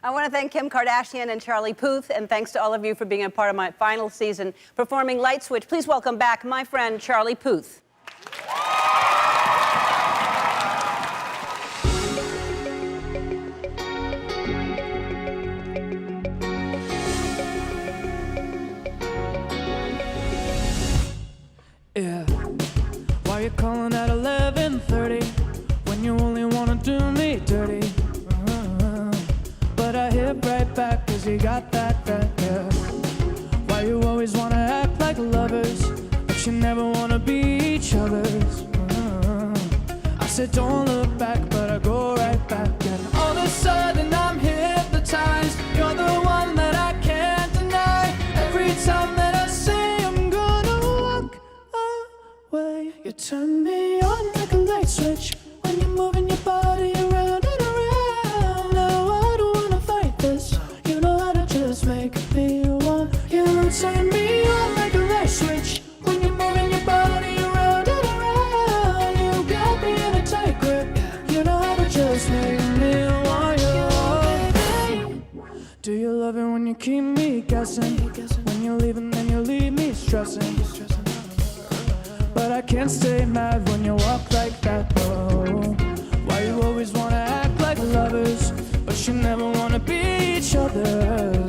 I want to thank Kim Kardashian and Charlie Puth, and thanks to all of you for being a part of my final season performing Light Switch. Please welcome back my friend Charlie Puth. Yeah, why you calling at 11:30 when you only wanna do me dirty? But I hit right back 'cause you got that, yeah. Why you always wanna act like lovers, but you never wanna be each other's? I said don't look back, but I go right back, and all of a sudden I'm hypnotized. You're the one that I can't deny. Every time that I say I'm gonna walk away, you turn me on like a light switch when you're moving your body around and around. Now I don't wanna fight this. You know how to just make me want. You turn me on like a light switch when you're moving your body around and around. You got me in a tight grip. You know how to just make me want you. Do you love it when you keep me guessing? When you leave and then you leave me stressing. But I can't stay mad when you walk like that, oh. Why you always wanna act like lovers, but you never wanna be each other?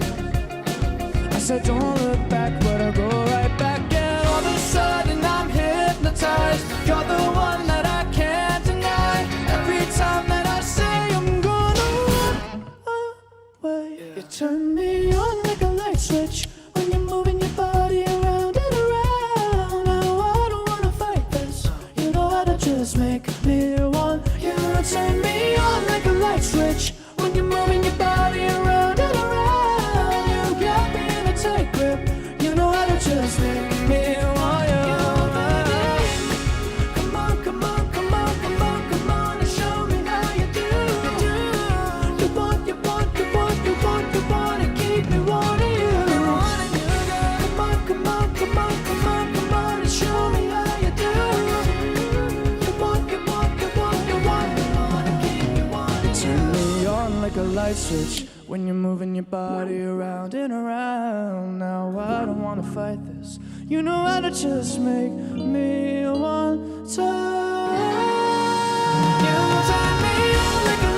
I said don't look back, but I go right back, and all of a sudden I'm hypnotized. You're the one that I can't deny. Every time that I say I'm gonna walk away, you turn me on like a light switch when you're moving your body around and around. Now I don't wanna fight this. You know how to just make me want. You turn me on like a light switch when you're moving your body around and around. You got me in a tight grip. You know how to just make me want you. Come on, come on, come on, come on, come on, and show me how you do. You want, you want, you want, you want, you want to keep me wanting you. Come on, come on, come on, come on, come on, and show me how you do. You want, you want, you want, you want, you want to keep me wanting you. Turn me on like a light switch when you're moving your body around and around. Now I don't wanna fight this. You know how to just make me want to. You turn me on like a